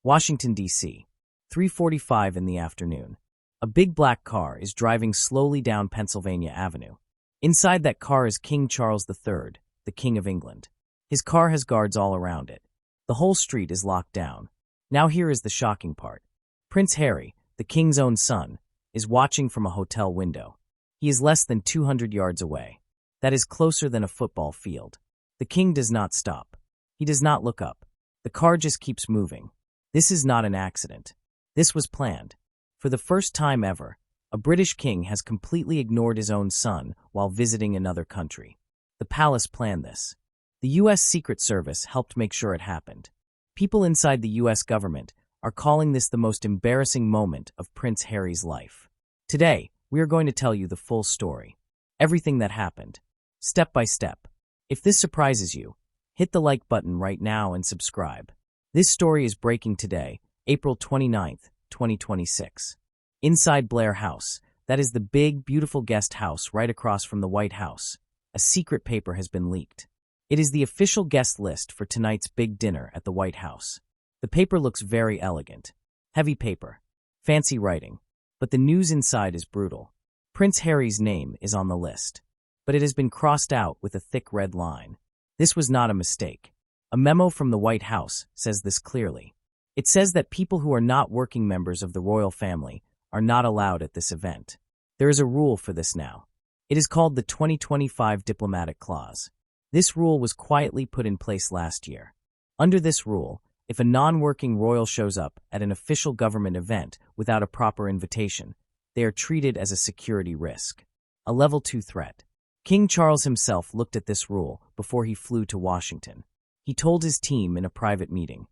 Washington, D.C. 3:45 in the afternoon. A big black car is driving slowly down Pennsylvania Avenue. Inside that car is King Charles III, the King of England. His car has guards all around it. The whole street is locked down. Now here is the shocking part. Prince Harry, the king's own son, is watching from a hotel window. He is less than 200 yards away. That is closer than a football field. The king does not stop. He does not look up. The car just keeps moving. This is not an accident. This was planned. For the first time ever, a British king has completely ignored his own son while visiting another country. The palace planned this. The U.S. Secret Service helped make sure it happened. People inside the U.S. government are calling this the most embarrassing moment of Prince Harry's life. Today, we are going to tell you the full story. Everything that happened. Step by step. If this surprises you, hit the like button right now and subscribe. This story is breaking today, April 29th, 2026. Inside Blair House, that is the big, beautiful guest house right across from the White House, a secret paper has been leaked. It is the official guest list for tonight's big dinner at the White House. The paper looks very elegant. Heavy paper. Fancy writing. But the news inside is brutal. Prince Harry's name is on the list. But it has been crossed out with a thick red line. This was not a mistake. A memo from the White House says this clearly. It says that people who are not working members of the royal family are not allowed at this event. There is a rule for this now. It is called the 2025 Diplomatic Clause. This rule was quietly put in place last year. Under this rule, if a non-working royal shows up at an official government event without a proper invitation, they are treated as a security risk. A level 2 threat. King Charles himself looked at this rule before he flew to Washington. He told his team in a private meeting,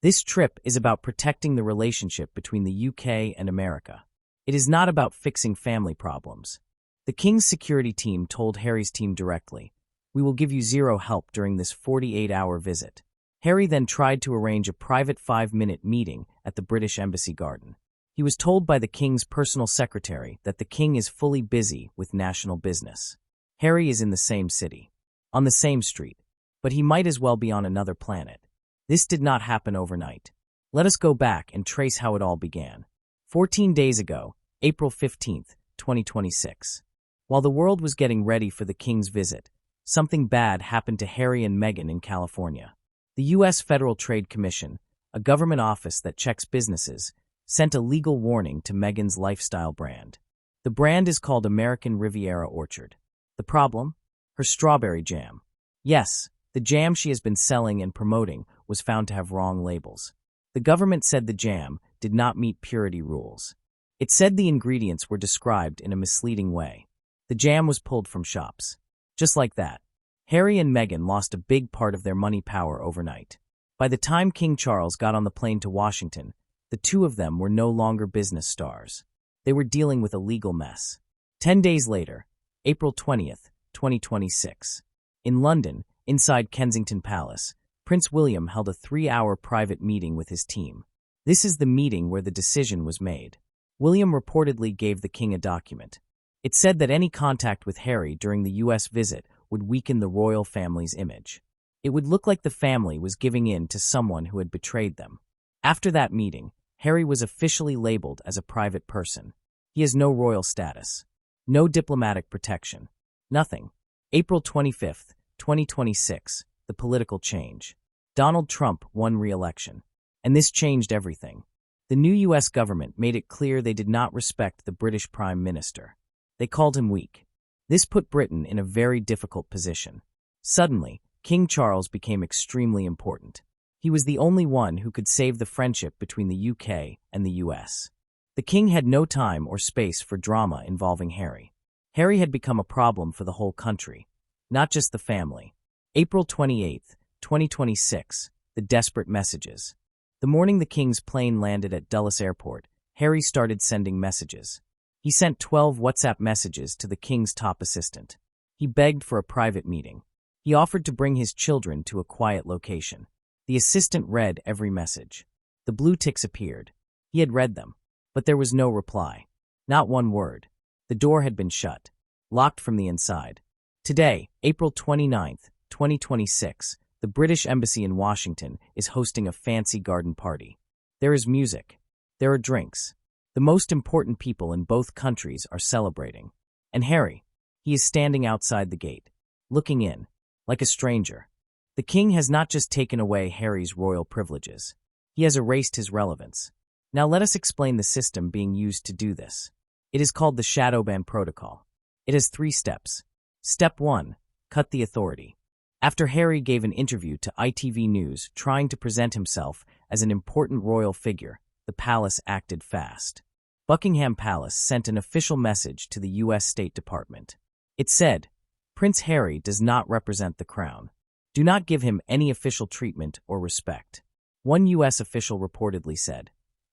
"This trip is about protecting the relationship between the UK and America. It is not about fixing family problems." The king's security team told Harry's team directly, "We will give you zero help during this 48-hour visit." Harry then tried to arrange a private 5-minute meeting at the British Embassy garden. He was told by the king's personal secretary that the king is fully busy with national business. Harry is in the same city, on the same street, but he might as well be on another planet. This did not happen overnight. Let us go back and trace how it all began. 14 days ago, April 15th, 2026. While the world was getting ready for the king's visit, something bad happened to Harry and Meghan in California. The U.S. Federal Trade Commission, a government office that checks businesses, sent a legal warning to Meghan's lifestyle brand. The brand is called American Riviera Orchard. The problem? Her strawberry jam. Yes, the jam she has been selling and promoting was found to have wrong labels. The government said the jam did not meet purity rules. It said the ingredients were described in a misleading way. The jam was pulled from shops. Just like that, Harry and Meghan lost a big part of their money power overnight. By the time King Charles got on the plane to Washington, the two of them were no longer business stars. They were dealing with a legal mess. 10 days later, April 20th, 2026. In London, inside Kensington Palace, Prince William held a 3-hour private meeting with his team. This is the meeting where the decision was made. William reportedly gave the king a document. It said that any contact with Harry during the U.S. visit would weaken the royal family's image. It would look like the family was giving in to someone who had betrayed them. After that meeting, Harry was officially labeled as a private person. He has no royal status. No diplomatic protection. Nothing. April 25th, 2026, the political change. Donald Trump won re-election. And this changed everything. The new U.S. government made it clear they did not respect the British Prime Minister. They called him weak. This put Britain in a very difficult position. Suddenly, King Charles became extremely important. He was the only one who could save the friendship between the UK and the US. The king had no time or space for drama involving Harry. Harry had become a problem for the whole country, not just the family. April 28th, 2026, the desperate messages. The morning the king's plane landed at Dulles Airport, Harry started sending messages. He sent 12 WhatsApp messages to the king's top assistant. He begged for a private meeting. He offered to bring his children to a quiet location. The assistant read every message. The blue ticks appeared. He had read them, but there was no reply. Not one word. The door had been shut, locked from the inside. Today, April 29th, 2026, the British Embassy in Washington is hosting a fancy garden party. There is music. There are drinks. The most important people in both countries are celebrating. And Harry, he is standing outside the gate, looking in, like a stranger. The king has not just taken away Harry's royal privileges. He has erased his relevance. Now let us explain the system being used to do this. It is called the shadow ban protocol. It has 3 steps. Step 1. Cut the authority. After Harry gave an interview to ITV News trying to present himself as an important royal figure, the palace acted fast. Buckingham Palace sent an official message to the U.S. State Department. It said, "Prince Harry does not represent the crown. Do not give him any official treatment or respect." One U.S. official reportedly said,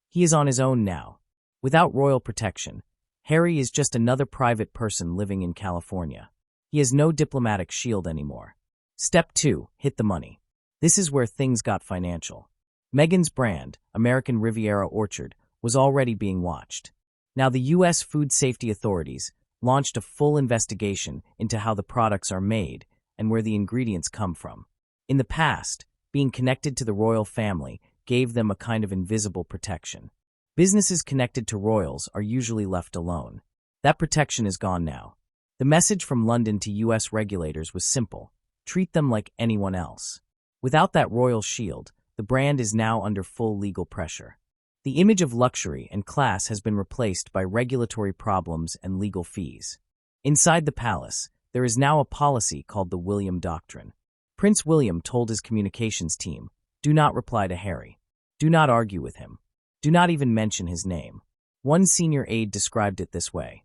"He is on his own now. Without royal protection, Harry is just another private person living in California. He has no diplomatic shield anymore." Step 2. Hit the money. This is where things got financial. Meghan's brand, American Riviera Orchard, was already being watched. Now the U.S. Food Safety Authorities launched a full investigation into how the products are made and where the ingredients come from. In the past, being connected to the royal family gave them a kind of invisible protection. Businesses connected to royals are usually left alone. That protection is gone now. The message from London to U.S. regulators was simple: treat them like anyone else. Without that royal shield, the brand is now under full legal pressure. The image of luxury and class has been replaced by regulatory problems and legal fees. Inside the palace, there is now a policy called the William Doctrine. Prince William told his communications team, "Do not reply to Harry. Do not argue with him. Do not even mention his name." One senior aide described it this way: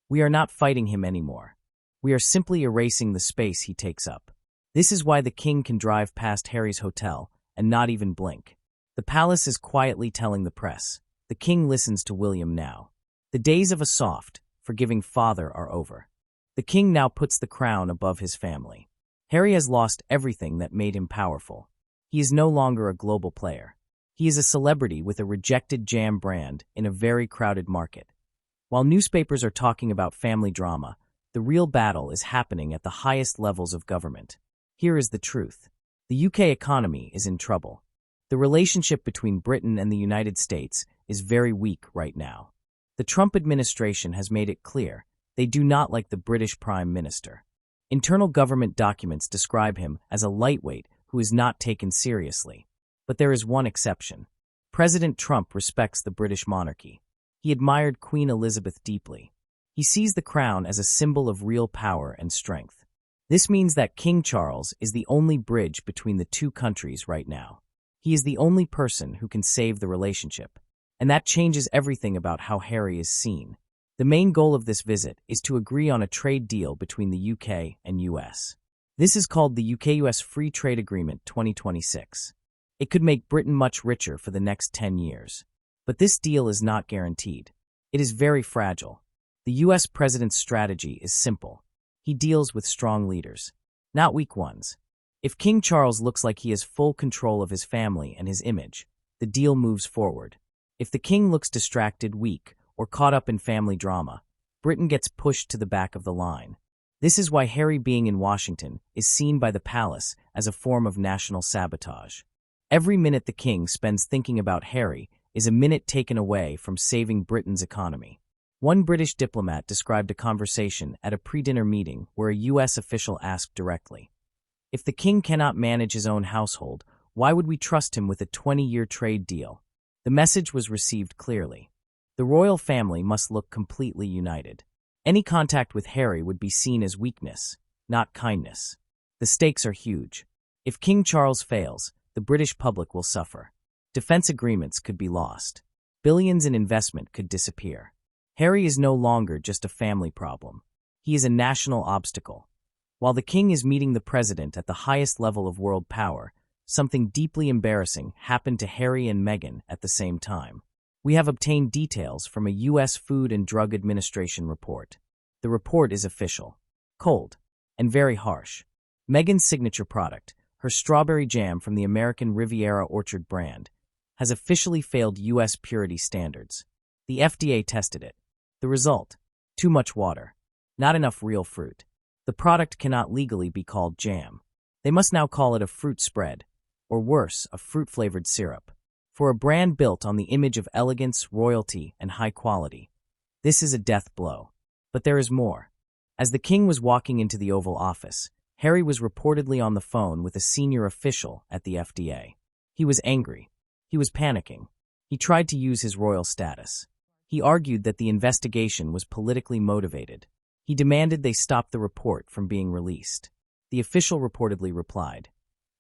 "We are not fighting him anymore. We are simply erasing the space he takes up." This is why the king can drive past Harry's hotel and not even blink. The palace is quietly telling the press, the king listens to William now. The days of a soft, forgiving father are over. The king now puts the crown above his family. Harry has lost everything that made him powerful. He is no longer a global player. He is a celebrity with a rejected jam brand in a very crowded market. While newspapers are talking about family drama, the real battle is happening at the highest levels of government. Here is the truth. The UK economy is in trouble. The relationship between Britain and the United States is very weak right now. The Trump administration has made it clear they do not like the British Prime Minister. Internal government documents describe him as a lightweight who is not taken seriously. But there is one exception. President Trump respects the British monarchy. He admired Queen Elizabeth deeply. He sees the crown as a symbol of real power and strength. This means that King Charles is the only bridge between the two countries right now. He is the only person who can save the relationship. And that changes everything about how Harry is seen. The main goal of this visit is to agree on a trade deal between the UK and US. This is called the UK-US Free Trade Agreement 2026. It could make Britain much richer for the next 10 years. But this deal is not guaranteed. It is very fragile. The US president's strategy is simple. He deals with strong leaders, not weak ones. If King Charles looks like he has full control of his family and his image, the deal moves forward. If the king looks distracted, weak, or caught up in family drama, Britain gets pushed to the back of the line. This is why Harry being in Washington is seen by the palace as a form of national sabotage. Every minute the king spends thinking about Harry is a minute taken away from saving Britain's economy. One British diplomat described a conversation at a pre-dinner meeting where a U.S. official asked directly, "If the king cannot manage his own household, why would we trust him with a 20-year trade deal?" The message was received clearly. The royal family must look completely united. Any contact with Harry would be seen as weakness, not kindness. The stakes are huge. If King Charles fails, the British public will suffer. Defense agreements could be lost. Billions in investment could disappear. Harry is no longer just a family problem. He is a national obstacle. While the king is meeting the president at the highest level of world power, something deeply embarrassing happened to Harry and Meghan at the same time. We have obtained details from a U.S. Food and Drug Administration report. The report is official, cold, and very harsh. Meghan's signature product, her strawberry jam from the American Riviera Orchard brand, has officially failed U.S. purity standards. The FDA tested it. The result: too much water, not enough real fruit. The product cannot legally be called jam. They must now call it a fruit spread, or worse, a fruit-flavored syrup. For a brand built on the image of elegance, royalty, and high quality, this is a death blow. But there is more. As the king was walking into the Oval Office, Harry was reportedly on the phone with a senior official at the FDA. He was angry. He was panicking. He tried to use his royal status. He argued that the investigation was politically motivated. He demanded they stop the report from being released. The official reportedly replied,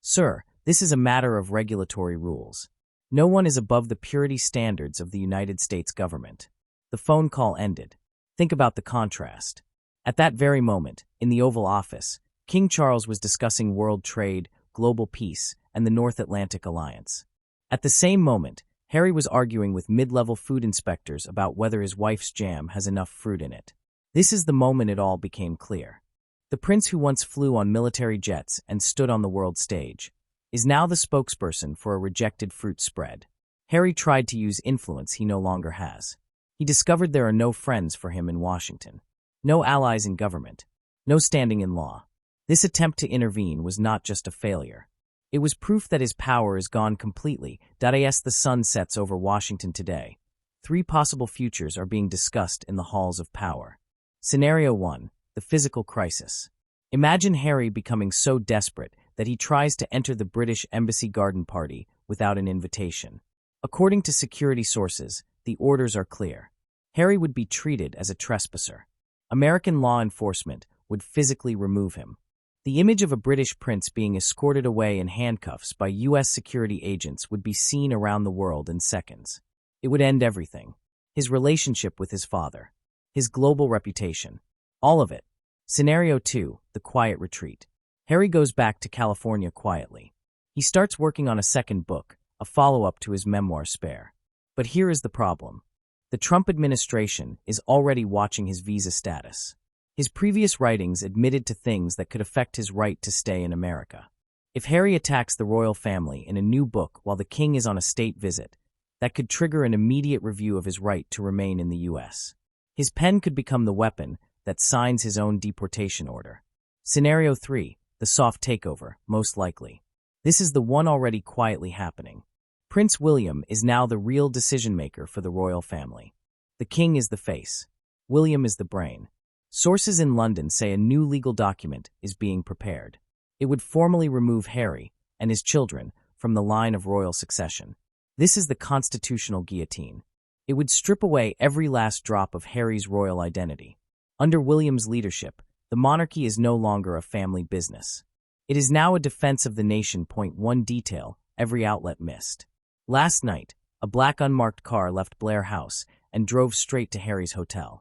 "Sir, this is a matter of regulatory rules. No one is above the purity standards of the United States government." The phone call ended. Think about the contrast. At that very moment, in the Oval Office, King Charles was discussing world trade, global peace, and the North Atlantic Alliance. At the same moment, Harry was arguing with mid-level food inspectors about whether his wife's jam has enough fruit in it. This is the moment it all became clear. The prince who once flew on military jets and stood on the world stage is now the spokesperson for a rejected fruit spread. Harry tried to use influence he no longer has. He discovered there are no friends for him in Washington, no allies in government, no standing in law. This attempt to intervene was not just a failure. It was proof that his power is gone completely. As the sun sets over Washington today, 3 possible futures are being discussed in the halls of power. Scenario 1, the physical crisis. Imagine Harry becoming so desperate that he tries to enter the British Embassy garden party without an invitation. According to security sources, the orders are clear. Harry would be treated as a trespasser. American law enforcement would physically remove him. The image of a British prince being escorted away in handcuffs by U.S. security agents would be seen around the world in seconds. It would end everything. His relationship with his father. His global reputation. All of it. Scenario 2, the quiet retreat. Harry goes back to California quietly. He starts working on a second book, a follow-up to his memoir Spare. But here is the problem. The Trump administration is already watching his visa status. His previous writings admitted to things that could affect his right to stay in America. If Harry attacks the royal family in a new book while the king is on a state visit, that could trigger an immediate review of his right to remain in the U.S. His pen could become the weapon that signs his own deportation order. Scenario 3, the soft takeover, most likely. This is the one already quietly happening. Prince William is now the real decision-maker for the royal family. The king is the face. William is the brain. Sources in London say a new legal document is being prepared. It would formally remove Harry and his children from the line of royal succession. This is the constitutional guillotine. It would strip away every last drop of Harry's royal identity. Under William's leadership, the monarchy is no longer a family business. It is now a defense of the nation. One detail every outlet missed. Last night, a black unmarked car left Blair House and drove straight to Harry's hotel.